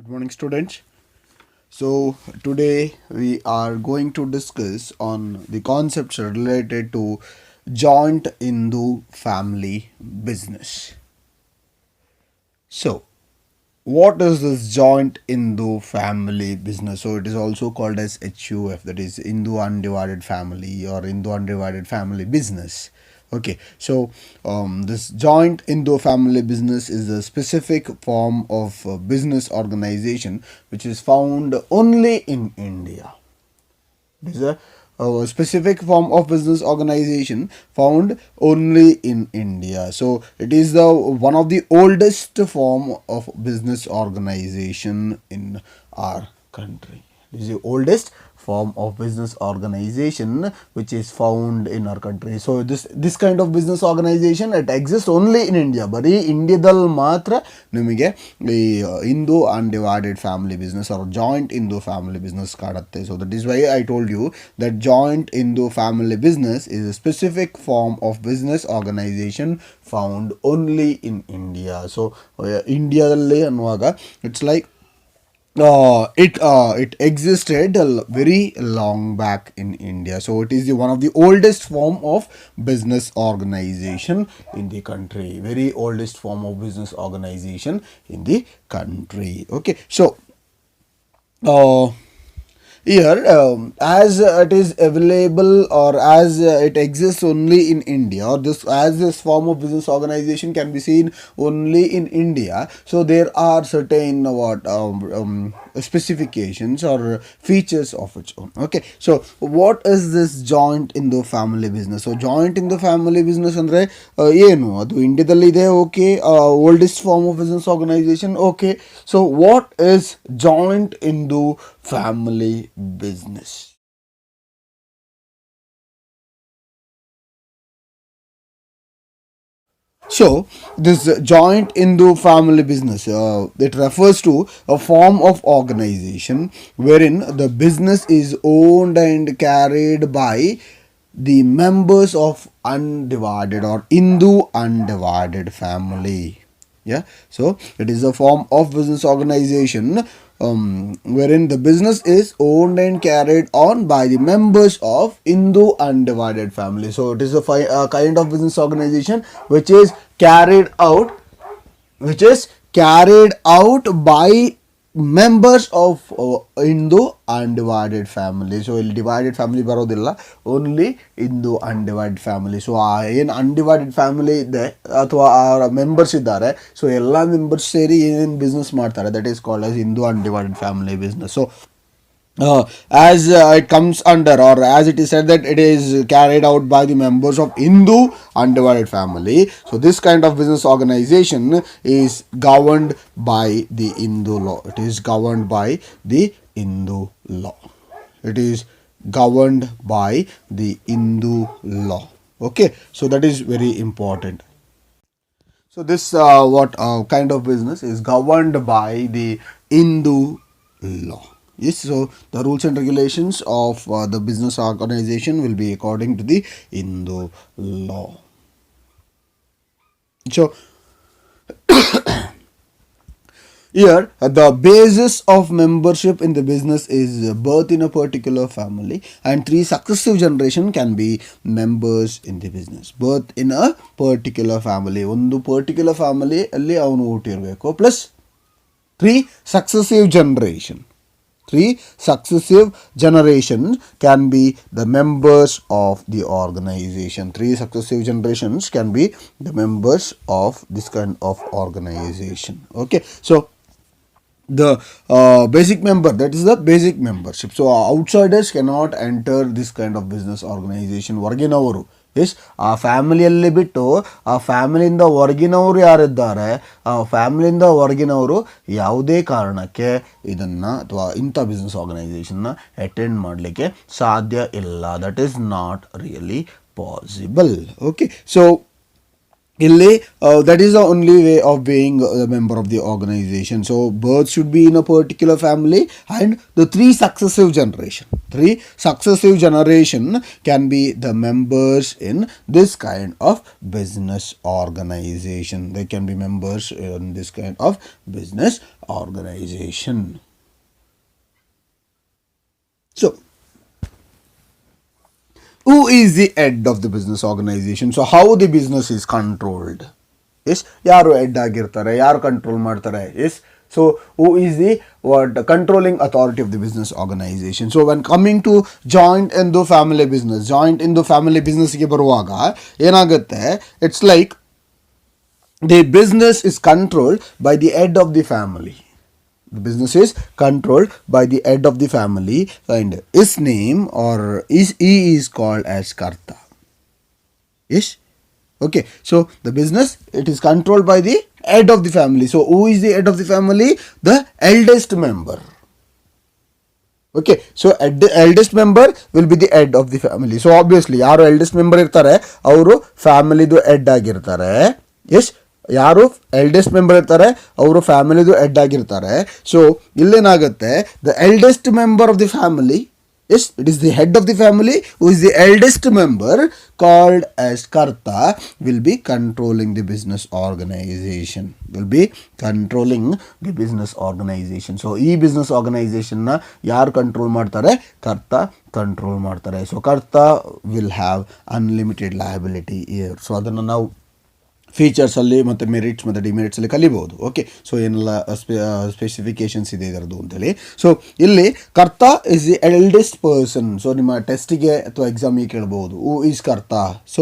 Good morning, students. So today we are going to discuss on the concepts related to joint Hindu family business. So what is this joint Hindu family business? So it is also called as HUF, that is Hindu undivided family or Hindu undivided family business. Okay, so this joint Hindu family business is a specific form of business organization which is found only in India. It is a specific form of business organization found only in India. So it is the one of the oldest form of business organization in our country. It is the oldest form of business organization which is found in our country. So this kind of business organization it exists only in India. ಬರೀ ಇಂಡಿಯಾದಲ್ಲಿ ಮಾತ್ರ ನಿಮಗೆ ಈ Hindu undivided family business or joint Hindu family business ಕಾಣುತ್ತೆ. So that is why I told you that joint Hindu family business is a specific form of business organization found only in India. So ಇಂಡಿಯಾದಲ್ಲಿ ಅನ್ನುವಾಗ it's like it existed very long back in India. So it is one of the oldest form of business organization in the country. Very oldest form of business organization in the country. Okay, so here as it is available or as it exists only in India, or this form of business organization can be seen only in India. So there are certain specifications or features of its own. Okay, so what is this joint in the family business? So joint in the family business andre ಏನು ಅದು ಇಂಡಿಯಾದಲ್ಲಿ ಇದೆ. Okay, oldest form of business organization. Okay, so what is joint in the family business? So this joint Hindu family business it refers to a form of organization wherein the business is owned and carried by the members of undivided or Hindu undivided family. Yeah, so it is a form of business organization wherein the business is owned and carried on by the members of Hindu undivided family. So it is a kind of business organization carried out which is carried out by members of Hindu undivided family. So ಇಲ್ಲಿ divided family ಬರೋದಿಲ್ಲ, only Hindu undivided family. So ಏನು undivided family ಇದೆ ಅಥವಾ ಆ members ಇದ್ದಾರೆ, so ಎಲ್ಲ members ಸೇರಿ ಏನೇನು ಬಿಸ್ನೆಸ್ ಮಾಡ್ತಾರೆ that is called as Hindu undivided family business. So as it comes under, or as it is said that it is carried out by the members of Hindu undivided family. So this kind of business organization is governed by the Hindu law. It is governed by the Hindu law. It is governed by the Hindu law. Okay, so that is very important. So this kind of business is governed by the Hindu law. Yes, so the rules and regulations of the business organization will be according to the Hindu law. So here the basis of membership in the business is birth in a particular family, and 3 successive generation can be members in the business. Birth in a particular family, ಒಂದು particular family ಅಲ್ಲಿ ಅವನು ಹುಟ್ಟಿರಬೇಕು, plus 3 successive generation. 3 successive generations can be the members of the organization. 3 successive generations can be the members of this kind of organization. Okay, so the basic member, that is the basic membership. So outsiders cannot enter this kind of business organization. ಹೊರಗಿನವರು, S ಆ ಫ್ಯಾಮಿಲಿಯಲ್ಲಿ ಬಿಟ್ಟು ಆ ಫ್ಯಾಮಿಲಿಯಿಂದ ಹೊರಗಿನವರು ಯಾರಿದ್ದಾರೆ, ಆ ಫ್ಯಾಮಿಲಿಯಿಂದ ಹೊರಗಿನವರು ಯಾವುದೇ ಕಾರಣಕ್ಕೆ ಇದನ್ನು ಅಥವಾ ಇಂಥ ಬಿಸ್ನೆಸ್ ಆರ್ಗನೈಸೇಷನ್ನ ಅಟೆಂಡ್ ಮಾಡಲಿಕ್ಕೆ ಸಾಧ್ಯ ಇಲ್ಲ. That is not really possible. Okay, so ಇಲ್ಲಿ that is the only way of being a member of the organization. So birth should be in a particular family, and the three successive generation can be the members in this kind of business organization. They can be members in this kind of business organization. So who is the head of the business organization? So how the business is controlled? Yes, ಯಾರು head ಆಗಿರ್ತಾರೆ, ಯಾರು control ಮಾಡ್ತಾರೆ? Yes, so who is the controlling authority of the business organization? So when coming to joint into family business ಗೆ ಬರುವಾಗ ಏನಾಗುತ್ತೆ, it's like the business is controlled by the head of the family. The business is controlled by the head of the family, and his name or he is called as Karta. Yes? Okay. So the business, it is controlled by the head of the family. So who is the head of the family? The eldest member. Okay. So eldest member will be the head of the family. So obviously ಯಾರು eldest member ಇರ್ತಾರೆ ಅವರು ಫ್ಯಾಮಿಲಿದು head ಆಗಿರ್ತಾರೆ. Yes, ಯಾರು eldest member ಇರ್ತಾರೆ ಅವರು ಫ್ಯಾಮಿಲಿದು head ಆಗಿರ್ತಾರೆ. ಸೊ ಇಲ್ಲೇನಾಗುತ್ತೆ, the eldest member of the family, yes, it is the head of the family who is the eldest member called as karta will be controlling the business organisation. So ಈ business ಆರ್ಗನೈಸೇಷನ್ನ ಯಾರು control ಮಾಡ್ತಾರೆ? Karta control ಮಾಡ್ತಾರೆ. So karta will have unlimited liability here. So ಅದನ್ನು ನಾವು ಫೀಚರ್ಸಲ್ಲಿ ಮತ್ತು merits ಮತ್ತು ಡಿಮೆರಿಟ್ಸಲ್ಲಿ ಕಲಿಬೋದು. ಓಕೆ, ಸೊ ಏನೆಲ್ಲ ಸ್ಪೆಸಿಫಿಕೇಷನ್ಸ್ ಇದೆ ಇದರದ್ದು ಅಂತೇಳಿ. ಸೊ ಇಲ್ಲಿ karta is the eldest person. So ನಿಮ್ಮ ಟೆಸ್ಟಿಗೆ ಅಥವಾ ಎಕ್ಸಾಮಿಗೆ ಕೇಳ್ಬೋದು, who is karta? So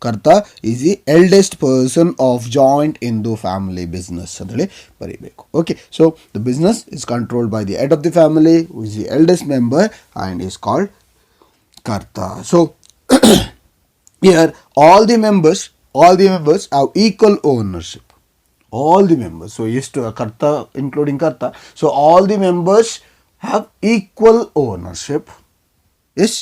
karta is the eldest person of joint Hindu family business ಅಂತೇಳಿ ಬರೀಬೇಕು. Okay, so the business is controlled by the head of the family who is the eldest member and is called karta. So here all the members have equal ownership. All the members. So yes, to Karta, including Karta. So all the members have equal ownership. Yes,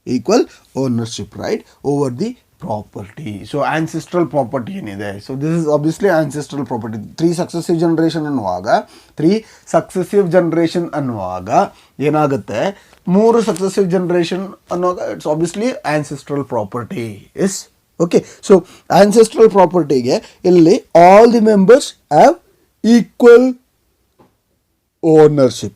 equal ownership, right, over the property. So ancestral property ಏನಿದೆ. So this is obviously ancestral property. three successive generation ಅನ್ನುವಾಗ ಏನಾಗುತ್ತೆ, 3 successive generation ಅನ್ನುವಾಗ it's obviously ancestral property. Yes. Okay, so ancestral property ಗೆ ಇಲ್ಲಿ all the members have equal ownership.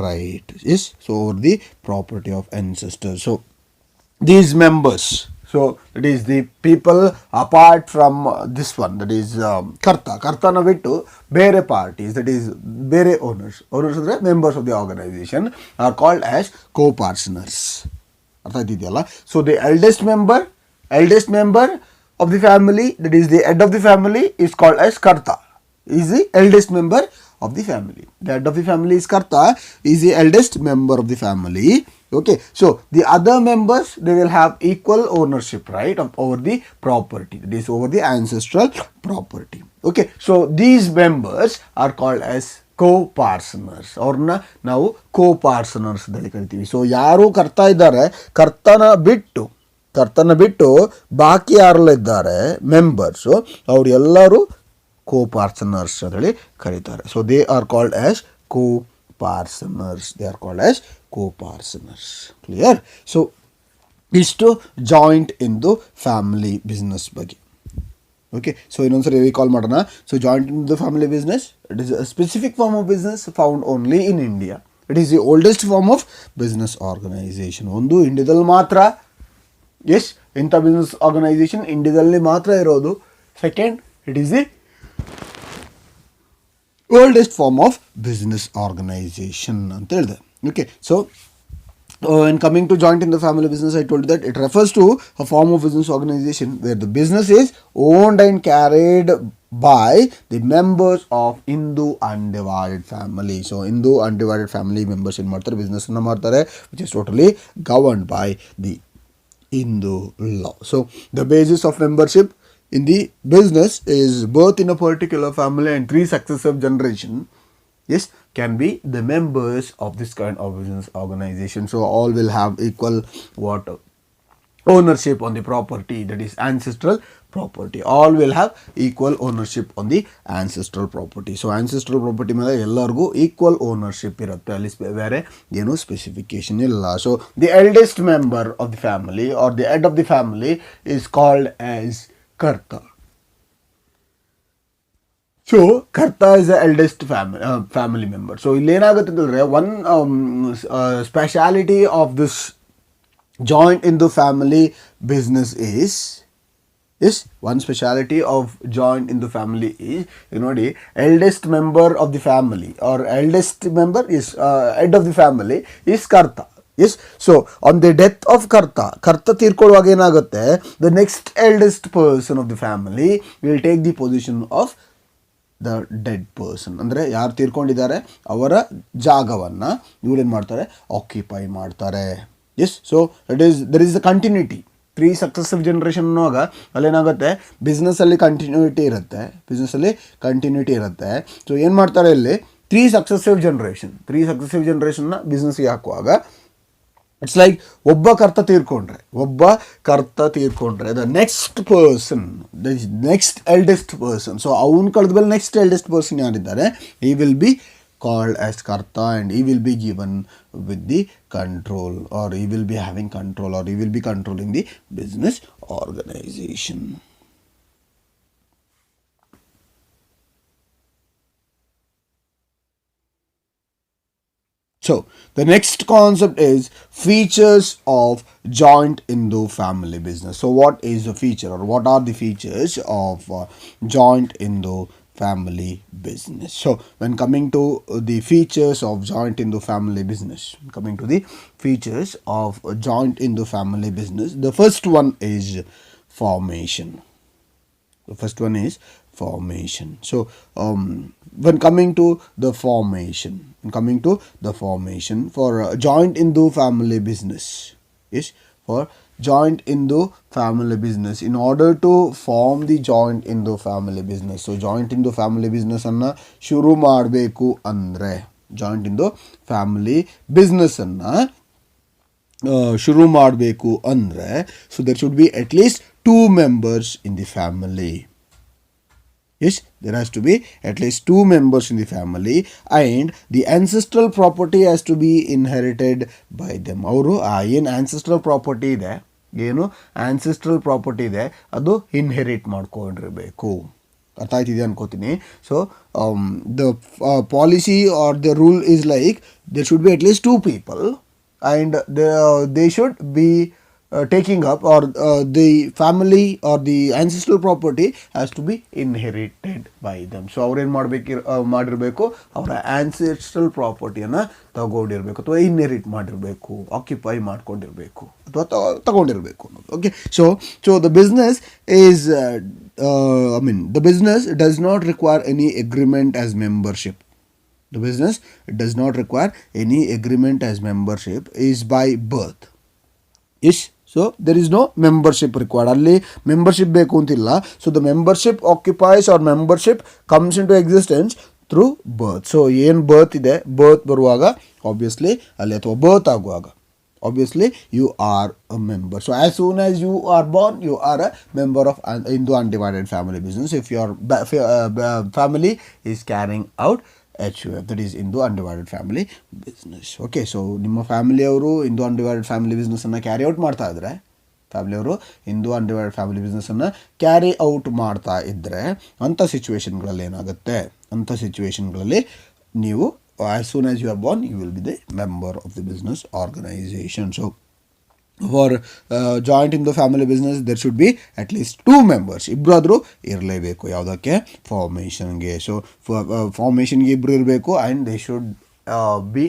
Right? Yes, so over the property of ancestors. So these members, so it is the people apart from this one, that is Kartana bittu bere parties, that is bere owners ಅಂದ್ರೆ members of the organization are called as co-partners. ಅರ್ಥ ಆಯ್ತಿದೆಯಲ್ಲ? So the eldest member of the family, that is the head of the family, is called as Karta, is the eldest member of the family. The head of the family is Karta, is the eldest member of the family. Okay, so the other members, they will have equal ownership, right, over the property, that is over the ancestral property. Okay, so these members are called as co-partners. ಅವ್ರನ್ನ ನಾವು co-partners ಅಂತ ಕರಿತೀವಿ. So ಯಾರು ಕರ್ತಾ ಇದ್ದಾರೆ, ಕರ್ತನ ಬಿಟ್ಟು ಬಾಕಿ ಯಾರೆಲ್ಲ ಇದ್ದಾರೆ ಮೆಂಬರ್ಸು, ಅವರೆಲ್ಲರೂ co-partners ಅಂತೇಳಿ ಕರೀತಾರೆ. So they are called as co-partners. Clear? So ಇಷ್ಟು ಜಾಯಿಂಟ್ ಇಂದು ಫ್ಯಾಮಿಲಿ ಬಿಸ್ನೆಸ್ ಬಗ್ಗೆ. ಓಕೆ, ಸೊ ಇನ್ನೊಂದ್ಸರಿ ರೀಕಾಲ್ ಮಾಡೋಣ. So joint in the family business, it is a specific form of business found only in India. It is the oldest form of business organisation. ಒಂದು ಇಂಡಿಯಾದಲ್ಲಿ ಮಾತ್ರ, S, ಇಂಥ business organization ಇಂಡಿಯಾದಲ್ಲಿ ಮಾತ್ರ ಇರೋದು. Second, it is the oldest form of business organisation ಅಂತ ಹೇಳಿದೆ. Okay, so when coming to joint in the family business, I told you that it refers to a form of business organization where the business is owned and carried by the members of Hindu undivided family. So Hindu undivided family members in business na ಮಾಡ್ತಾರೆ, which is totally governed by the Hindu law. So the basis of membership in the business is birth in a particular family and 3 successive generation, yes, can be the members of this kind of business organization. So all will have equal ownership on the property, that is ancestral property. All will have equal ownership on the ancestral property. So ancestral property ಮೇಲೆ ಎಲ್ಲರಿಗೂ equal ownership ಇರುತ್ತೆ, ಅಲ್ಲಿ ಬೇರೆ ಏನು specification ಇಲ್ಲ. So the eldest member of the family or the head of the family is called as karta. So karta is the eldest family member. So ಇಲ್ಲಿ ಏನಾಗುತ್ತೆ ಅಂತಂದ್ರೆ one speciality of this joint in the family business is one speciality of joint in the family is, you know, the eldest member of the family or eldest member is head of the family is karta. Yes, so on the death of karta ತೀರ್ಕೊಳ್ಳುವಾಗ ಏನಾಗುತ್ತೆ, the next eldest person of the family will take the position of the dead person. ಅಂದರೆ ಯಾರು ತೀರ್ಕೊಂಡಿದ್ದಾರೆ ಅವರ ಜಾಗವನ್ನು ಇವರೇನು ಮಾಡ್ತಾರೆ, occupy ಮಾಡ್ತಾರೆ. Yes, so there is a continuity. 3 successive generation ಅನ್ನುವಾಗ ಅಲ್ಲೇನಾಗುತ್ತೆ, ಬಿಸ್ನೆಸ್ಸಲ್ಲಿ ಕಂಟಿನ್ಯೂಟಿ ಇರುತ್ತೆ. ಸೊ ಏನು ಮಾಡ್ತಾರೆ ಇಲ್ಲಿ, 3 ಸಕ್ಸೆಸಿವ್ ಜನ್ರೇಷನ್ನ ಬಿಸ್ನೆಸ್ಗೆ ಹಾಕುವಾಗ ಇಟ್ಸ್ ಲೈಕ್ ಒಬ್ಬ ಕರ್ತ ತೀರ್ಕೊಂಡ್ರೆ the next eldest person. So ಅವನು ಕಳೆದ ಮೇಲೆ ನೆಕ್ಸ್ಟ್ ಎಲ್ಡೆಸ್ಟ್ ಪರ್ಸನ್ ಯಾರಿದ್ದಾರೆ, he will be called as karta and he will be given with the control, or he will be having control, or he will be controlling the business organization. So the next concept is features of joint Hindu family business. So what is the feature, or what are the features of joint Hindu family business? So when coming to the features of joint Hindu family business, the first one is formation. So when coming to the formation for joint Hindu family business is for joint Hindu family business. In order to form the joint Hindu family business, so joint Hindu family business ಅನ್ನ ಶುರು ಮಾಡಬೇಕು ಅಂದರೆ, joint Hindu family business ಅನ್ನ ಶುರು ಮಾಡಬೇಕು ಅಂದರೆ, so there should be at least 2 members in the family. Yes, there has to be at least 2 members in the family, and the ancestral property has to be inherited by them. ಅವರು ಏನು ancestral property ಇದೆ ಅದು inherit ಮಾಡ್ಕೊಂಡಿರಬೇಕು. ಅರ್ಥ ಆಯ್ತಿದೆ ಅನ್ಕೋತೀನಿ. So the policy or the rule is like there should be at least 2 people and they should be taking up, or the family or the ancestral property has to be inherited by them. So ಅವ್ರೇನು ಮಾಡಿರಬೇಕು, ಅವರ ancestral ಪ್ರಾಪರ್ಟಿಯನ್ನು ತಗೊಂಡಿರಬೇಕು, ಅಥವಾ inherit ಮಾಡಿರಬೇಕು, occupy ಮಾಡ್ಕೊಂಡಿರಬೇಕು, ಅಥವಾ ತಗೊಂಡಿರಬೇಕು ಅನ್ನೋದು. Okay, so the business is the business does not require any agreement as membership. The business does not require any agreement as membership, is by birth. Yes, so there is no membership required. ಅಲ್ಲಿ membership ಬೇಕು ಅಂತಿಲ್ಲ. So the membership occupies or membership comes into existence through birth. So ಏನು birth ಇದೆ, ಬರ್ತ್ ಬರುವಾಗ obviously ಅಲ್ಲಿ, ಅಥವಾ ಬರ್ತ್ ಆಗುವಾಗ obviously you are a member. So as soon as you are born, you are a member of Hindu undivided family business if your family is carrying out HUF, that is Hindu undivided family business. Okay, so ನಿಮ್ಮ ಫ್ಯಾಮಿಲಿಯವರು Hindu undivided family ಬಿಸ್ನೆಸ್ಸನ್ನು carry out ಮಾಡ್ತಾ ಇದ್ದರೆ, carry out ಮಾಡ್ತಾ ಇದ್ದರೆ ಅಂಥ ಸಿಚುವೇಶನ್ಗಳಲ್ಲಿ ಏನಾಗುತ್ತೆ, ನೀವು as soon as you are born, you will be the member of the business organization. So for joint in the family business, there should be at least 2 members. ಇಬ್ಬರಾದರೂ ಇರಲೇಬೇಕು ಯಾವುದಕ್ಕೆ, ಫಾರ್ಮೇಷನ್ಗೆ. So ಫಾರ್ಮೇಷನ್ಗೆ ಇಬ್ಬರು ಇರಬೇಕು, and they should be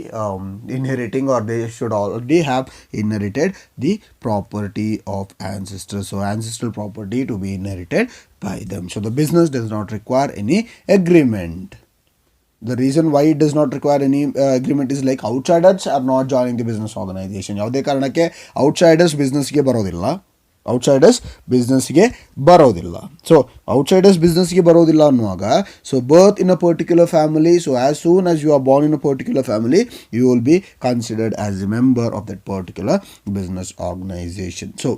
inheriting, or they should already have inherited the property of ancestors. So ancestral property to be inherited by them. So the business does not require any agreement. The reason why it does not require any agreement is like outsiders are not joining the business organization. ಯಾವುದೇ ಕಾರಣಕ್ಕೆ outsiders ಬಿಸ್ನೆಸ್ಗೆ ಬರೋದಿಲ್ಲ. So outsiders ಬಿಸ್ನೆಸ್ಗೆ ಬರೋದಿಲ್ಲ ಅನ್ನುವಾಗ, so birth in a particular family, so as soon as you are born in a particular family, you will be considered as a member of that particular business organisation. So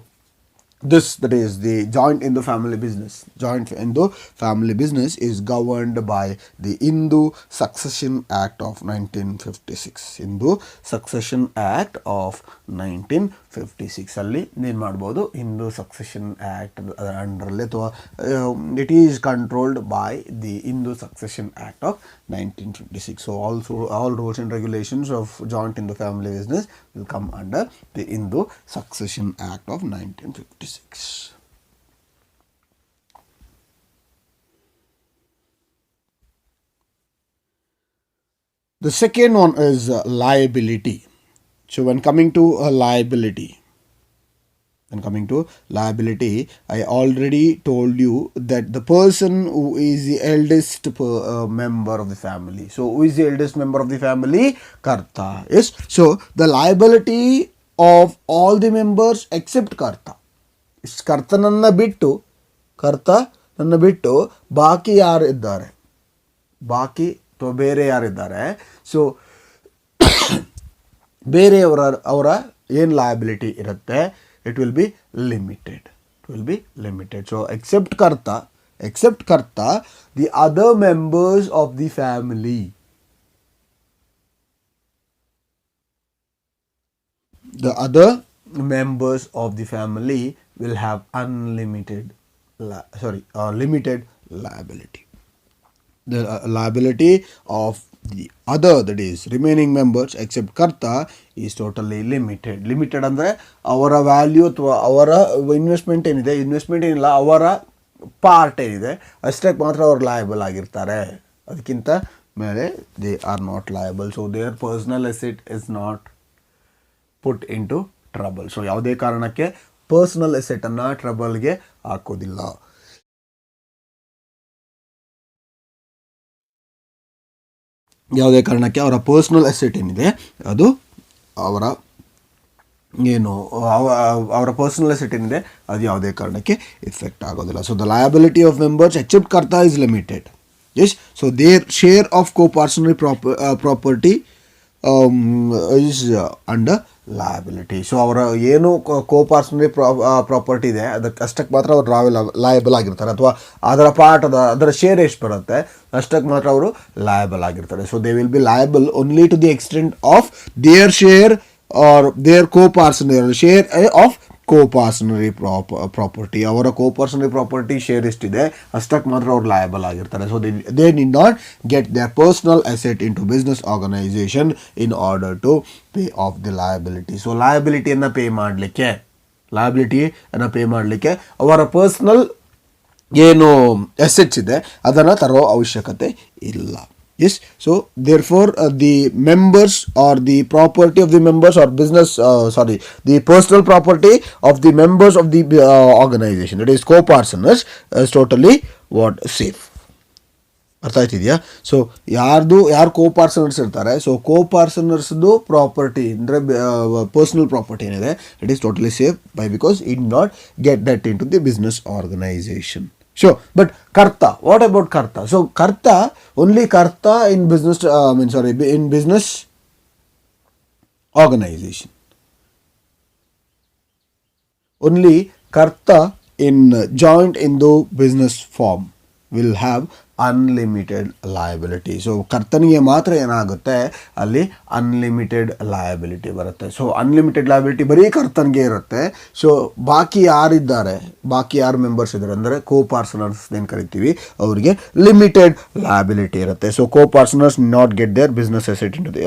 This, that is the joint Hindu family business. Joint Hindu family business is governed by the Hindu Succession Act of 1956. Hindu Succession Act of 1956 ಅಲ್ಲಿ ಏನು ಮಾಡ್ಬೋದು, Hindu succession act ಅಂಡರಲ್ಲಿ ಅಥವಾ it is controlled by the Hindu succession act of 1956. So also all rules and regulations of joint Hindu family business will come under the Hindu Succession Act of 1956. The second one is liability. So when coming to liability, I already told you that the person who is the eldest member of the family. So who is the eldest member of the family? Karta. Yes. So the liability of all the members except Karta. ಕರ್ತನನ್ನು ಬಿಟ್ಟು ಬಾಕಿ ಯಾರು ಇದ್ದಾರೆ, ಬಾಕಿ ಅಥವಾ ಬೇರೆ ಯಾರಿದ್ದಾರೆ, so ಅವರ ಏನು ಲಯಬಿಲಿಟಿ ಇರುತ್ತೆ, it will be limited. So except Karta, the other members of the family, will have limited liability. The liability of the other, that is remaining members except Karta, is totally limited ಅಂದರೆ ಅವರ value ಅಥವಾ ಅವರ investment ಏನಿಲ್ಲ, ಅವರ part ಏನಿದೆ ಅಷ್ಟಕ್ಕೆ ಮಾತ್ರ ಅವರು ಲಯಬಲ್ ಆಗಿರ್ತಾರೆ. ಅದಕ್ಕಿಂತ ಮೇಲೆ they are not liable. So their personal asset is not put into trouble. So ಯಾವುದೇ ಕಾರಣಕ್ಕೆ ಪರ್ಸನಲ್ ಅಸೆಟನ್ನು ಟ್ರಬಲ್ಗೆ ಹಾಕೋದಿಲ್ಲ. ಯಾವುದೇ ಕಾರಣಕ್ಕೆ ಅವರ ಪರ್ಸನಲ್ ಅಸೆಟ್ ಏನಿದೆ ಅದು ಅವರ ಪರ್ಸನಲ್ ಅಸೆಟ್ ಏನಿದೆ ಅದು ಯಾವುದೇ ಕಾರಣಕ್ಕೆ ಇಫೆಕ್ಟ್ ಆಗೋದಿಲ್ಲ. So the liability of members except karta is limited. Yes. So their share of coparcenary property is under liability. So ಅವರ ಏನು ಕೋ-ಪರ್ಸನರಿ ಪ್ರಾಪರ್ಟಿ ಇದೆ ಅದಕ್ಕೆ ಅಷ್ಟಕ್ಕೆ ಮಾತ್ರ ಅವರು ಲಯಬಲ್ ಆಗಿರ್ತಾರೆ, ಅಥವಾ ಅದರ ಶೇರ್ ಎಷ್ಟು ಬರುತ್ತೆ ಅಷ್ಟಕ್ಕೆ ಮಾತ್ರ ಅವರು ಲಯಬಲ್ ಆಗಿರ್ತಾರೆ. So they will be liable only to the extent of their share or their coparcenary share of coparcenary property. ಅವರ ಕೋ-ಪರ್ಸನರಿ ಪ್ರಾಪರ್ಟಿ ಶೇರ್ ಎಷ್ಟಿದೆ ಅಷ್ಟಕ್ಕೆ ಮಾತ್ರ ಅವ್ರು ಲಯಬಲ್ ಆಗಿರ್ತಾರೆ. So they need not get their personal asset into business organisation in order to pay off the liability. So ಲಯಬಿಲಿಟಿಯನ್ನು pay ಮಾಡಲಿಕ್ಕೆ ಅವರ personal ಏನು ಅಸೆಟ್ಸ್ ಇದೆ ಅದನ್ನು ತರೋ ಅವಶ್ಯಕತೆ ಇಲ್ಲ. Yes. So therefore the members or the property of the members or the personal property of the members of the organization, that is co-partners, is totally safe. ಅರ್ಥ ಆಯ್ತಿದೆಯಾ? ಸೊ ಯಾರು ಕೋ-ಪಾರ್ಟ್ನರ್ಸ್ ಇರ್ತಾರೆ, so ಕೋ-ಪಾರ್ಟ್ನರ್ಸ್ದು property ಅಂದರೆ personal property ಏನಿದೆ it is totally safe because it not get that into the business organisation. Sure, but Karta, what about Karta? So only Karta in business, in business organization. Only Karta in joint Hindu business form will have unlimited liability. So ಕರ್ತನಿಗೆ ಮಾತ್ರ ಏನಾಗುತ್ತೆ ಅಲ್ಲಿ unlimited liability ಬರುತ್ತೆ. So unlimited liability ಬರೀ ಕರ್ತನಿಗೆ ಇರುತ್ತೆ. So ಬಾಕಿ ಯಾರು ಮೆಂಬರ್ಸ್ ಇದ್ದಾರೆ ಅಂದರೆ ಕೋ-ಪಾರ್ಟ್ನರ್ಸ್ ಏನು ಕರಿತೀವಿ ಅವರಿಗೆ ಲಿಮಿಟೆಡ್ ಲಯಬಿಲಿಟಿ ಇರುತ್ತೆ. So co-partners not get their business asset into the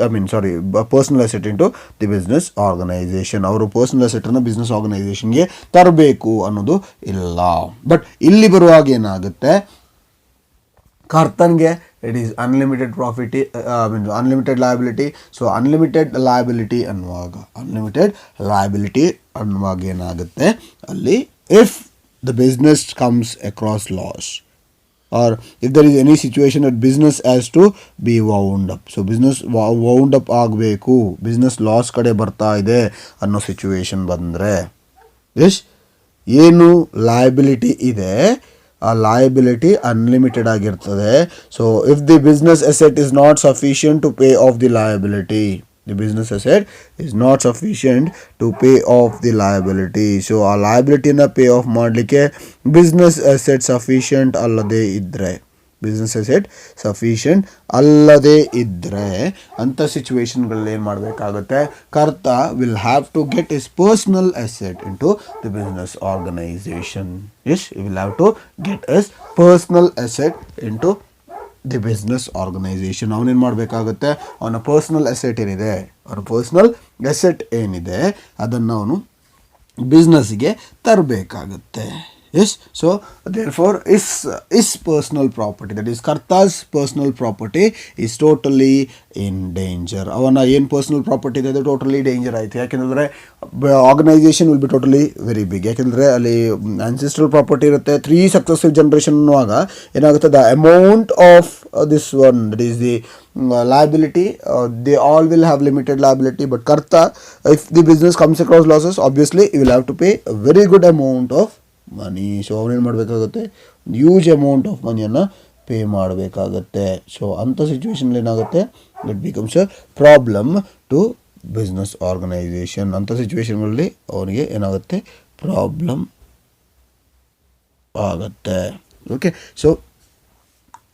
personal asset into the business organisation. ಅವರು ಪರ್ಸನಲ್ ಅಸೆಟನ್ನು ಬಿಸ್ನೆಸ್ ಆರ್ಗನೈಸೇಷನ್ಗೆ ತರಬೇಕು ಅನ್ನೋದು ಇಲ್ಲ. ಬಟ್ ಇಲ್ಲಿ ಬರುವಾಗ ಏನಾಗುತ್ತೆ, ಕರ್ತನ್ಗೆ it is unlimited unlimited liability. So unlimited liability ಅನ್ನುವಾಗ ಏನಾಗುತ್ತೆ ಅಲ್ಲಿ, if the business comes across loss or if there is any situation that business has to be wound up. So business wound up ಆಗಬೇಕು, business loss ಕಡೆ ಬರ್ತಾ ಇದೆ ಅನ್ನೋ situation ಬಂದರೆ, S ಏನು ಲಯಬಿಲಿಟಿ ಇದೆ ಆ ಲಯಬಿಲಿಟಿ ಅನ್ಲಿಮಿಟೆಡ್ ಆಗಿರ್ತದೆ. So if the business asset is not sufficient to pay off the liability, The business asset is not sufficient to pay off the liability. So ಆ liabilityನ ಪೇ ಆಫ್ ಮಾಡಲಿಕ್ಕೆ business asset sufficient ಅಲ್ಲದೆ ಇದ್ದರೆ, business asset sufficient ಅಲ್ಲದೆ ಇದ್ದರೆ ಅಂಥ ಸಿಚುವೇಶನ್ಗಳಲ್ಲಿ ಏನು ಮಾಡಬೇಕಾಗುತ್ತೆ, Karta will have to get his personal asset into the business organisation. Yes you will have to get his personal asset into the business organisation. ಅವನೇನು ಮಾಡಬೇಕಾಗುತ್ತೆ, ಅವನ ಪರ್ಸ್ನಲ್ ಅಸೆಟ್ ಏನಿದೆ, ಅವನ ಪರ್ಸ್ನಲ್ ಅಸೆಟ್ ಏನಿದೆ ಅದನ್ನು ಅವನು ಬಿಸ್ನೆಸ್ಗೆ ತರಬೇಕಾಗುತ್ತೆ. Yes, so therefore is personal property, that is Karta's personal property is totally in danger. ಅವನ ಏನು ಪರ್ಸನಲ್ ಪ್ರಾಪರ್ಟಿ ಇದೆ ಅದು ಟೋಟಲಿ ಡೇಂಜರ್ ಆಯಿತು. ಯಾಕೆಂದರೆ organisation will be totally very big. ಯಾಕೆಂದರೆ ಅಲ್ಲಿ ಆನ್ಸಿಸ್ಟ್ರಲ್ ಪ್ರಾಪರ್ಟಿ ಇರುತ್ತೆ. 3 ಸಕ್ಸಸಿವ್ ಜನರೇಷನ್ ಅನ್ನುವಾಗ ಏನಾಗುತ್ತೆ, the amount of this one that is the liability, they all will have limited liability, but Karta, if the business comes across losses, obviously he will have to pay a very good amount of money. So ಅವನೇನು ಮಾಡಬೇಕಾಗುತ್ತೆ, huge amount of ಮನಿಯನ್ನು pay ಮಾಡಬೇಕಾಗತ್ತೆ. So ಅಂಥ ಸಿಚುವೇಶನಲ್ಲಿ ಏನಾಗುತ್ತೆ, it becomes a problem to business organisation. ಅಂಥ ಸಿಚುವೇಶನ್ಗಳಲ್ಲಿ ಅವನಿಗೆ ಏನಾಗುತ್ತೆ, ಪ್ರಾಬ್ಲಮ್ ಆಗುತ್ತೆ. Okay, so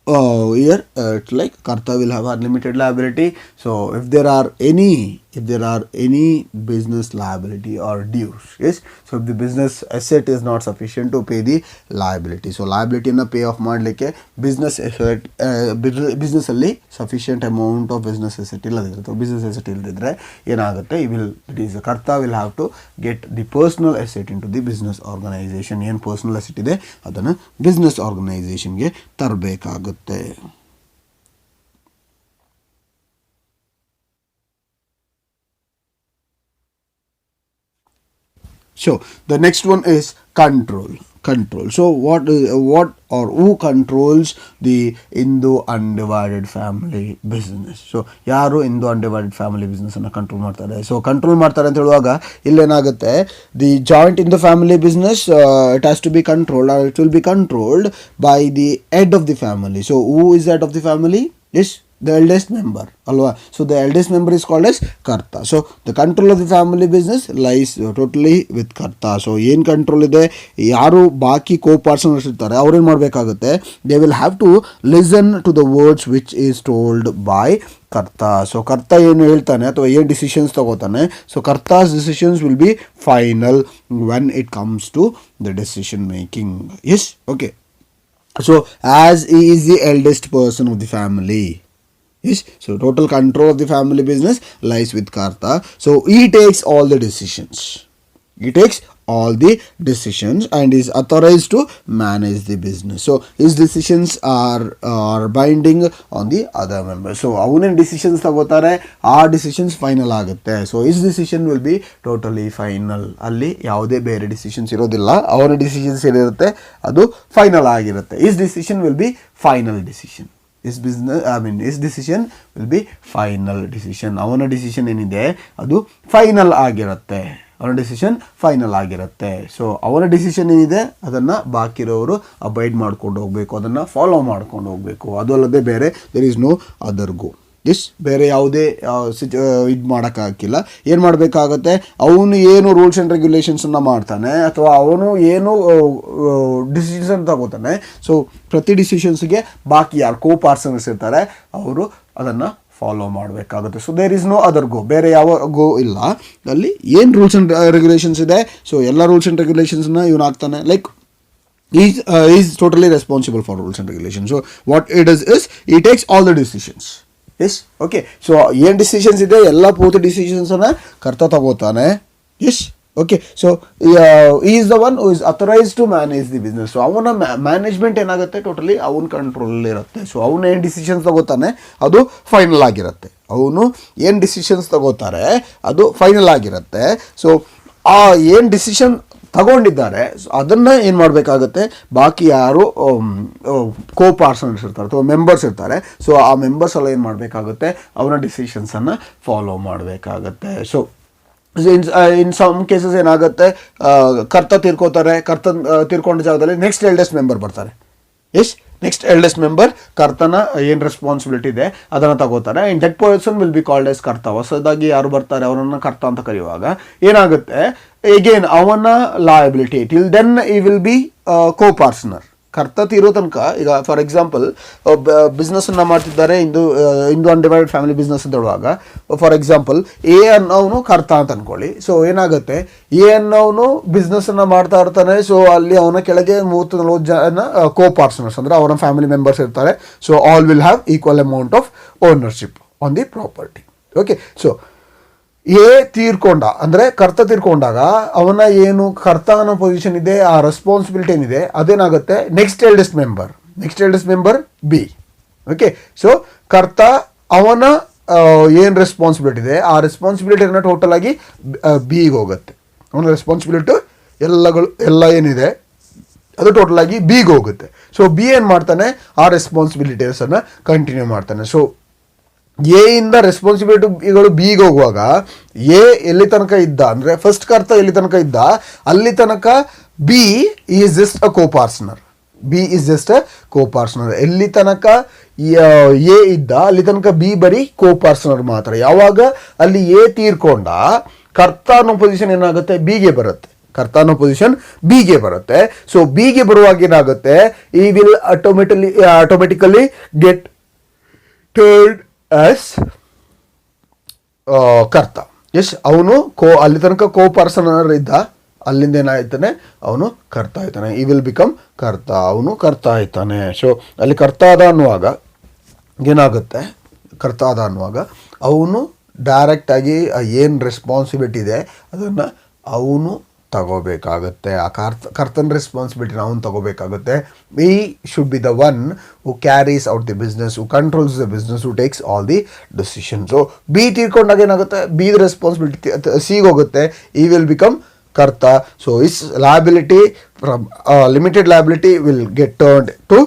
here it's like Karta will have unlimited liability. So if there are any business liability or dues, yes, so if the business asset is not sufficient to pay the liability, so liability na pay off ಮಾಡಲಿಕ್ಕೆ business asset business ಅಲ್ಲಿ sufficient amount of business asset ಇಲ್ಲದಿದ್ರೆ, ಅಥವಾ business asset ಇಲ್ಲದಿದ್ರೆ ಏನಾಗುತ್ತೆ, Karta will have to get the personal asset into the business organization. ಏನು personal asset ಇದೆ ಅದನ್ನು business organizationಗೆ ತರಬೇಕಾಗುತ್ತೆ. So the next one is control. So what or who controls the Hindu undivided family business? So ಯಾರು Hindu undivided family business ಅನ್ನು control ಮಾಡ್ತಾರೆ? ಸೊ control ಮಾಡ್ತಾರೆ ಅಂತ ಹೇಳುವಾಗ ಇಲ್ಲೇನಾಗುತ್ತೆ, the joint in the family business it has to be controlled, or it will be controlled by the head of the family. So who is the head of the family? Yes, the eldest member alwa. So the eldest member is called as Karta. So the control of the family business lies totally with Karta. So ಏನು control ಇದೆ, ಯಾರು ಬಾಕಿ ಕೋ partners ಇರ್ತಾರೆ ಅವ್ರು ಏನು ಮಾಡಬೇಕಾಗುತ್ತೆ, they will have to listen to the words which is told by Karta. So karta ಏನು ಹೇಳ್ತಾನೆ ಅಥವಾ ಏನು ಡಿಸಿಷನ್ಸ್ ತಗೋತಾನೆ, so karta's decisions will be final when it comes to the decision making. Yes, okay. So as he is the eldest person of the family, yes, so total control of the family business lies with Karta. So he takes all the decisions. And is authorized to manage the business. So his decisions are binding on the other members. So avane decisions tagotare, our decisions final agutte. So his decision will be totally final. Alli yaude bere decisions irodilla, avana decisions irutte adu final agirutte. His decision will be final decision. His decision will be final decision. ಅವನ decision ಏನಿದೆ ಅದು final ಆಗಿರುತ್ತೆ. So ಅವನ decision ಏನಿದೆ ಅದನ್ನು ಬಾಕಿರೋರು abide ಮಾಡ್ಕೊಂಡು ಹೋಗಬೇಕು, ಅದನ್ನು ಫಾಲೋ ಮಾಡ್ಕೊಂಡು ಹೋಗಬೇಕು. ಅದು ಅಲ್ಲದೆ ಬೇರೆ there is no other go. ಬೇರೆ ಯಾವುದೇ ಇದು ಮಾಡೋಕ್ಕಾಗಿಲ್ಲ. ಏನು ಮಾಡಬೇಕಾಗತ್ತೆ, ಅವನು ಏನು ರೂಲ್ಸ್ ಆ್ಯಂಡ್ ರೆಗ್ಯುಲೇಷನ್ಸನ್ನು ಮಾಡ್ತಾನೆ ಅಥವಾ ಅವನು ಏನು ಡಿಸಿಷನ್ ತಗೋತಾನೆ, ಸೊ ಪ್ರತಿ ಡಿಸಿಷನ್ಸ್ಗೆ ಬಾಕಿ ಯಾರು ಕೋ ಪಾರ್ಟ್ನರ್ಸ್ ಇರ್ತಾರೆ ಅವರು ಅದನ್ನು ಫಾಲೋ ಮಾಡಬೇಕಾಗುತ್ತೆ. So there is no other go, ಬೇರೆ ಯಾವ ಗೋ ಇಲ್ಲ. ಅಲ್ಲಿ ಏನು ರೂಲ್ಸ್ ಆ್ಯಂಡ್ ರೆಗ್ಯುಲೇಷನ್ಸ್ ಇದೆ, ಸೊ ಎಲ್ಲ ರೂಲ್ಸ್ ಆ್ಯಂಡ್ ರೆಗ್ಯುಲೇಷನ್ಸ್ನ ಇವನು ಹಾಕ್ತಾನೆ. Like is totally responsible for rules and regulation. So what it is he takes all the decisions. Yes, okay. So ಏನು ಡಿಸಿಷನ್ಸ್ ಇದೆ ಎಲ್ಲ ಪೂರ್ತಿ ಡಿಸಿಷನ್ಸನ್ನು ಕರ್ತ ತಗೋತಾನೆ. Yes, okay. So is the one who is authorised to manage the business. So ಅವನ management ಏನಾಗುತ್ತೆ totally ಅವನ ಕಂಟ್ರೋಲಲ್ಲಿರುತ್ತೆ. So ಅವನು ಏನು ಡಿಸಿಷನ್ಸ್ ತಗೋತಾನೆ ಅದು ಫೈನಲ್ ಆಗಿರುತ್ತೆ. ಅವನು ಏನು ಡಿಸಿಷನ್ಸ್ ತಗೋತಾರೆ ಅದು ಫೈನಲ್ ಆಗಿರುತ್ತೆ. ಸೊ ಆ ಏನು ಡಿಸಿಷನ್ ತಗೊಂಡಿದ್ದಾರೆ ಅದನ್ನು ಏನು ಮಾಡಬೇಕಾಗತ್ತೆ, ಬಾಕಿ ಯಾರು ಕೋ ಪಾರ್ಟ್ನರ್ಸ್ ಇರ್ತಾರೆ ಅಥವಾ ಮೆಂಬರ್ಸ್ ಇರ್ತಾರೆ, ಸೊ ಆ ಮೆಂಬರ್ಸ್ ಎಲ್ಲ ಏನು ಮಾಡಬೇಕಾಗುತ್ತೆ, ಅವನ ಡಿಸಿಷನ್ಸನ್ನು ಫಾಲೋ ಮಾಡಬೇಕಾಗತ್ತೆ. ಸೊ ಇನ್ ಸಮ್ ಕೇಸಸ್ ಏನಾಗುತ್ತೆ, ಕರ್ತ ತೀರ್ಕೋತಾರೆ, ತೀರ್ಕೊಂಡ ಜಾಗದಲ್ಲಿ ನೆಕ್ಸ್ಟ್ ಎಲ್ಡೆಸ್ಟ್ ಮೆಂಬರ್ ಬರ್ತಾರೆ. ಎಸ್, ನೆಕ್ಸ್ಟ್ ಎಲ್ಡೆಸ್ಟ್ ಮೆಂಬರ್ ಕರ್ತನ ಏನು ರೆಸ್ಪಾನ್ಸಿಬಿಲಿಟಿ ಇದೆ ಅದನ್ನು ತಗೋತಾರೆ. And that person will be called as ಕರ್ತ. ಹೊಸದಾಗಿ ಯಾರು ಬರ್ತಾರೆ ಅವರನ್ನು ಕರ್ತ ಅಂತ ಕರೆಯುವಾಗ ಏನಾಗುತ್ತೆ, ಎಗೇನ್ ಅವನ ಲಯಬಿಲಿಟಿ ಟಿಲ್ ದೆನ್ ಈ ವಿಲ್ ಬಿ ಕೋ ಪಾರ್ಟ್ನರ್. ಕರ್ತ ತೀರೋ ತನಕ, ಈಗ ಫಾರ್ ಎಕ್ಸಾಂಪಲ್ ಬಿಸ್ನೆಸ್ಸನ್ನು ಮಾಡ್ತಿದ್ದಾರೆ, ಇಂದು ಅನ್ಡಿವೈಡೆಡ್ ಫ್ಯಾಮಿಲಿ ಬಿಸ್ನೆಸ್ ಅಂತ ಹೇಳುವಾಗ ಫಾರ್ ಎಕ್ಸಾಂಪಲ್ ಎ ಅನ್ನೋನು ಕರ್ತ ಅಂತ ಅಂದ್ಕೊಳ್ಳಿ. ಸೊ ಏನಾಗುತ್ತೆ, ಎ ಅನ್ನೋನು ಬಿಸ್ನೆಸ್ಸನ್ನು ಮಾಡ್ತಾ ಇರ್ತಾನೆ. ಸೊ ಅಲ್ಲಿ ಅವನ ಕೆಳಗೆ 30-40 ಜನ ಕೋ ಪಾರ್ಟ್ನರ್ಸ್ ಅಂದರೆ ಅವನ ಫ್ಯಾಮಿಲಿ ಮೆಂಬರ್ಸ್ ಇರ್ತಾರೆ. So all will have equal amount of ownership on the property. Okay, so A ತೀರ್ಕೊಂಡ ಅಂದರೆ ಕರ್ತ ತೀರ್ಕೊಂಡಾಗ ಅವನ ಏನು ಕರ್ತ ಅನ್ನೋ ಪೊಸಿಷನ್ ಇದೆ, ಆ ರೆಸ್ಪಾನ್ಸಿಬಿಲಿಟಿ ಏನಿದೆ ಅದೇನಾಗುತ್ತೆ next eldest member B. Okay, so ಕರ್ತ ಅವನ ಏನು ರೆಸ್ಪಾನ್ಸಿಬಿಲಿಟಿ ಇದೆ ಆ ರೆಸ್ಪಾನ್ಸಿಬಿಲಿಟಿನ ಟೋಟಲ್ ಆಗಿ ಬಿಗೆ ಹೋಗುತ್ತೆ. ಅವನ ರೆಸ್ಪಾನ್ಸಿಬಿಲಿಟಿ ಎಲ್ಲ ಏನಿದೆ ಅದು ಟೋಟಲ್ ಆಗಿ ಬಿಗೆ ಹೋಗುತ್ತೆ. ಸೊ ಬಿ ಏನು ಮಾಡ್ತಾನೆ, ಆ ರೆಸ್ಪಾನ್ಸಿಬಿಲಿಟೀಸನ್ನು ಕಂಟಿನ್ಯೂ ಮಾಡ್ತಾನೆ. ಸೊ ಎ ಇಂದ ರೆಸ್ಪಾನ್ಸಿಬಿಲಿಟಿಗಳು ಬಿಗೆ ಹೋಗುವಾಗ ಎ ಎಲ್ಲಿ ತನಕ ಇದ್ದ ಅಂದರೆ ಫಸ್ಟ್ ಕರ್ತ ಎಲ್ಲಿ ತನಕ ಇದ್ದ ಅಲ್ಲಿ ತನಕ B is just a co-partner. ಎಲ್ಲಿ ತನಕ ಎ ಇದ್ದ ಅಲ್ಲಿ ತನಕ ಬಿ ಬರೀ ಕೋ ಪಾರ್ಟ್ನರ್ ಮಾತ್ರ. ಯಾವಾಗ ಅಲ್ಲಿ ಎ ತೀರ್ಕೊಂಡ ಕರ್ತ ಅನ್ನೋ ಪೊಸಿಷನ್ ಏನಾಗುತ್ತೆ, ಬಿಗೆ ಬರುತ್ತೆ. ಸೊ ಬಿಗೆ ಬರುವಾಗ ಏನಾಗುತ್ತೆ, ಈ will automatically get turned as ಕರ್ತ. ಎಸ್, ಅವನು ಅಲ್ಲಿ ತನಕ ಕೋ ಪಾರ್ಟ್ನರ್ ಇದ್ದ, ಅಲ್ಲಿಂದ ಏನಾಯ್ತಾನೆ ಅವನು ಕರ್ತ ಆಯ್ತಾನೆ. ಈ ವಿಲ್ ಬಿಕಮ್ ಕರ್ತ, ಅವನು ಕರ್ತ ಆಯ್ತಾನೆ. ಸೊ ಅಲ್ಲಿ ಕರ್ತ ಆದ ಅನ್ನುವಾಗ ಏನಾಗುತ್ತೆ, ಅವನು ಡೈರೆಕ್ಟಾಗಿ ಏನು ರೆಸ್ಪಾನ್ಸಿಬಿಲಿಟಿ ಇದೆ ಅದನ್ನು ಅವನು ತಗೋಬೇಕಾಗುತ್ತೆ. ಆ ಕರ್ತನ ರೆಸ್ಪಾನ್ಸಿಬಿಲಿಟಿನ ಅವನು ತಗೋಬೇಕಾಗುತ್ತೆ. He should be the one who carries out the business, who controls the business, who takes all the decision. So B ತೀರ್ಕೊಂಡಾಗ ಏನಾಗುತ್ತೆ, ಬಿ ರೆಸ್ಪಾನ್ಸಿಬಿಲಿಟಿ ಸಿಗೆ ಹೋಗುತ್ತೆ. He will become karta. So his liability from limited liability will get turned to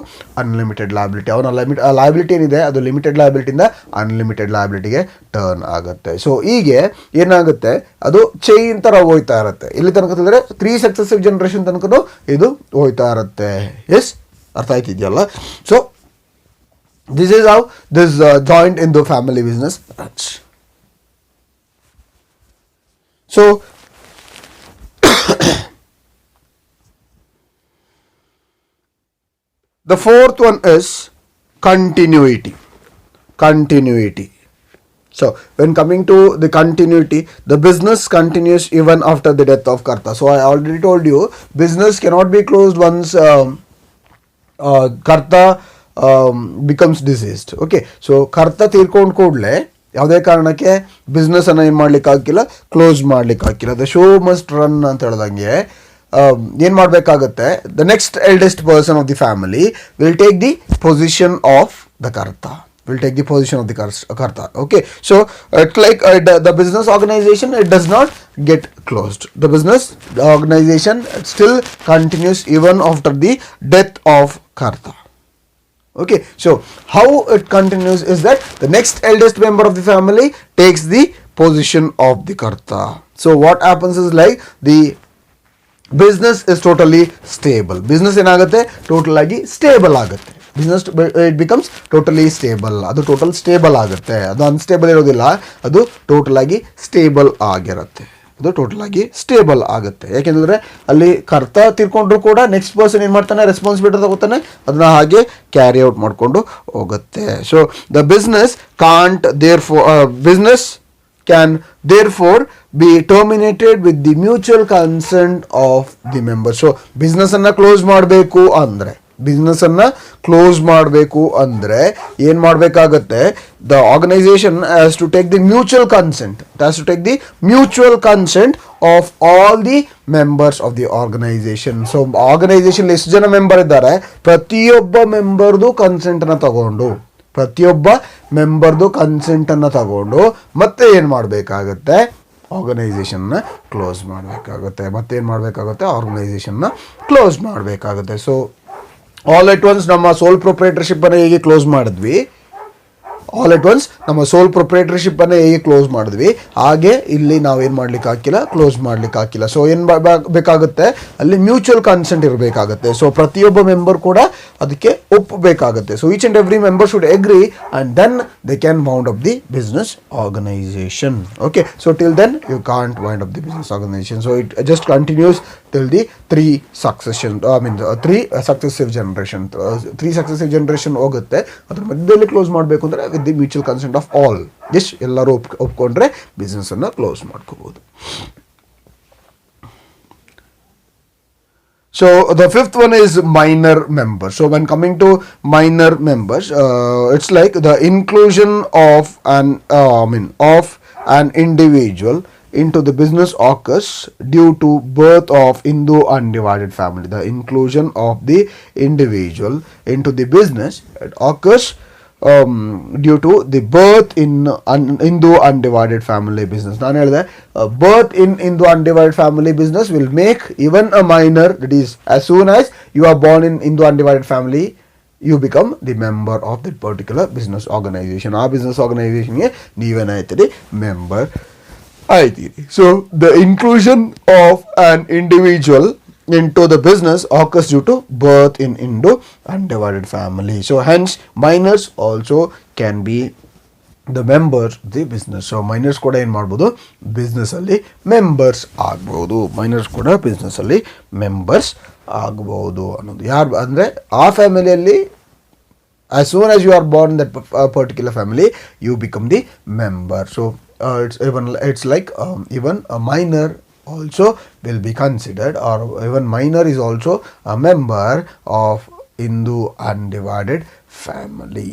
unlimited liability. ಅವನ liability ಏನಿದೆ ಅದು limited ಲಯಬಿಲಿಟಿಯಿಂದ unlimited ಲಯಬಿಲಿಟಿಗೆ turn ಆಗುತ್ತೆ. ಸೊ ಹೀಗೆ ಏನಾಗುತ್ತೆ, ಅದು ಚೈನ್ ಥರ ಹೋಯ್ತಾ ಇರುತ್ತೆ. ಇಲ್ಲಿ ತನಕ ಅಂದರೆ 3 ಸಕ್ಸೆಸಿವ್ ಜನರೇಷನ್ ತನಕ ಇದು ಹೋಯ್ತಾ ಇರುತ್ತೆ. ಎಸ್, ಅರ್ಥ ಆಯ್ತಿದೆಯಲ್ಲ? So this is how this joint in the family business runs. So the fourth one is continuity. So when coming to the continuity, the business continues even after the death of karta. So I already told you business cannot be closed once karta becomes deceased. Okay, so karta ತೀರ್ಕೊಂಡು ಕೂಡಲೇ ಯಾವುದೇ ಕಾರಣಕ್ಕೆ business ಅನ್ನು ಏನು ಮಾಡ್ಲಿಕ್ಕೆ ಆಗಿಲ್ಲ, close ಮಾಡ್ಲಿಕ್ಕೆ ಆಗಿಲ್ಲ. The show must run ಅಂತ ಹೇಳ್ದಂಗೆ ಏನು ಮಾಡಬೇಕಾಗುತ್ತೆ, the next eldest person of the family will take the position of the ಕರ್ತ. Okay, so it's like the business organization, it does not get closed. The organization still continues even after the death of karta. Okay, so how it continues is that the next eldest member of the family takes the position of the karta. So what happens is like the business is totally stable. Business ಏನಾಗುತ್ತೆ, total ಆಗಿ stable ಆಗುತ್ತೆ. Business it becomes totally stable. ಅದು total stable ಆಗುತ್ತೆ. ಅದು unstable ಇರೋದಿಲ್ಲ, ಅದು total ಆಗಿ stable ಆಗುತ್ತೆ. ಯಾಕೆಂದರೆ ಅಲ್ಲಿ ಕರ್ತ ತೀರ್ಕೊಂಡ್ರು ಕೂಡ ನೆಕ್ಸ್ಟ್ ಪರ್ಸನ್ ಏನು ಮಾಡ್ತಾನೆ, ರೆಸ್ಪಾನ್ಸಿಬಿಲಿಟಿ ತಗೋತಾನೆ, ಅದನ್ನ ಹಾಗೆ ಕ್ಯಾರಿ ಔಟ್ ಮಾಡಿಕೊಂಡು ಹೋಗುತ್ತೆ. So the business can therefore be terminated with the mutual consent of the members. So business ಅನ್ನ ಕ್ಲೋಸ್ ಮಾಡಬೇಕು ಅಂದ್ರೆ ಏನು ಮಾಡಬೇಕಾಗುತ್ತೆ, the organization has to take the mutual consent. It has to take the mutual consent of all the members of the organization. So organization ಎಷ್ಟು ಜನ member ಇದ್ದಾರೆ, ಪ್ರತಿಯೊಬ್ಬ ಮೆಂಬರ್ದು ಕನ್ಸೆಂಟನ್ನು ತಗೊಂಡು ಮತ್ತೆ ಏನು ಮಾಡಬೇಕಾಗುತ್ತೆ, ಆರ್ಗನೈಸೇಷನ್ನ ಕ್ಲೋಸ್ ಮಾಡಬೇಕಾಗುತ್ತೆ. ಸೊ ಆಲ್ ಎಟ್ ಒನ್ಸ್ ನಮ್ಮ ಸೋಲ್ ಪ್ರೊಪ್ರೈಟರ್ಶಿಪ್ಪನ್ನು ಹೇಗೆ ಕ್ಲೋಸ್ ಮಾಡಿದ್ವಿ, ಆಲ್ ಎಟ್ ಒನ್ಸ್ ನಮ್ಮ ಸೋಲ್ ಪ್ರೊಪ್ರೈಟರ್ಶಿಪ್ ಅನ್ನ ಹೇಗೆ ಕ್ಲೋಸ್ ಮಾಡಿದ್ವಿ ಹಾಗೆ ಇಲ್ಲಿ ನಾವೇನು ಮಾಡ್ಲಿಕ್ಕೆ ಹಾಕಿಲ್ಲ, ಕ್ಲೋಸ್ ಮಾಡ್ಲಿಕ್ಕೆ ಹಾಕಿಲ್ಲ. ಸೊ ಏನು ಬೇಕಾಗುತ್ತೆ ಅಲ್ಲಿ ಮ್ಯೂಚುವಲ್ ಕನ್ಸೆಂಟ್ ಇರಬೇಕಾಗುತ್ತೆ. ಸೊ ಪ್ರತಿಯೊಬ್ಬ ಮೆಂಬರ್ ಕೂಡ ಅದಕ್ಕೆ ಒಪ್ಪಬೇಕಾಗುತ್ತೆ. So each and every member should agree and then they can wound up the business organisation. Okay, so till then you can't wind up the business organisation. So it just continues till the three successive generation ಹೋಗುತ್ತೆ. ಅದ್ರ ಮಧ್ಯದಲ್ಲಿ close ಮಾಡಬೇಕು ಅಂದರೆ with the mutual consent of all, just ಎಲ್ಲರೂ ಒಪ್ಕೊಂಡ್ರೆ business ಅನ್ನ close ಮಾಡ್ಕೋಬಹುದು. So the fifth one is minor members. So when coming to minor members, it's like the inclusion of an individual into the business occurs due to birth of Hindu undivided family. The inclusion of the individual into the business occurs due to the birth in Hindu undivided family business. ನಾನು ಹೇಳಿದೆ birth in Hindu undivided family business will make even a minor, that is as soon as you are born in Hindu undivided family you become the member of that particular business organization. ಆ business organization ಗೆ ನೀವೇನಾಯ್ತೀರಿ member ಆಯ್ತೀರಿ. So the inclusion of an individual into the business occurs due to birth in Hindu undivided family. So hence minors also can be the members of the business. So minors ಕೂಡ ಏನು ಮಾಡ್ಬೋದು, business ಅಲ್ಲಿ members ಆಗ್ಬೋದು. Minors ಕೂಡ business ಅಲ್ಲಿ members ಆಗ್ಬೋದು ಅನ್ನೋದು. ಯಾರು ಅಂದರೆ ಆ ಫ್ಯಾಮಿಲಿಯಲ್ಲಿ as soon as you are born in that particular family you become the member. So it's like even a minor also will be considered, or even minor is also a member of Hindu undivided family.